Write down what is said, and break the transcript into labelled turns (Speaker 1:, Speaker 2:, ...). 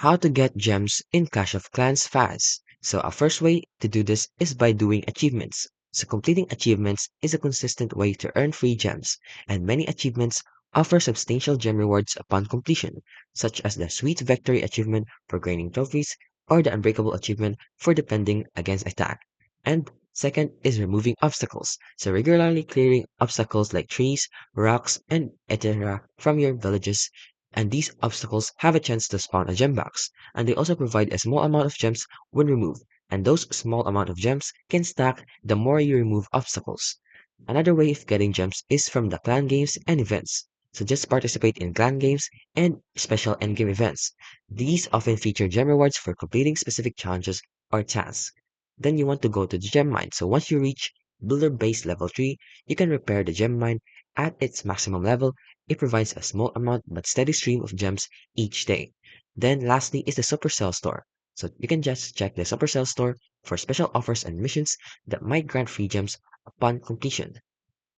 Speaker 1: how to get gems in Clash of Clans fast. So our first way to do this is by doing achievements. So completing achievements is a consistent way to earn free gems, and many achievements offer substantial gem rewards upon completion, such as the Sweet Victory achievement for gaining trophies or the Unbreakable achievement for defending against attack. And second is removing obstacles. So regularly clearing obstacles like trees, rocks, and etc. from your villages, and these obstacles have a chance to spawn a gem box, and they also provide a small amount of gems when removed, and those small amount of gems can stack the more you remove obstacles. Another way of getting gems is from the clan games and events. So just participate in clan games and special endgame events. These often feature gem rewards for completing specific challenges or tasks. Then you want to go to the gem mine. So once you reach builder base level 3, you can repair the gem mine at its maximum level. It provides a small amount but steady stream of gems each day. Then lastly is the Supercell store. So you can just check the Supercell store for special offers and missions that might grant free gems upon completion.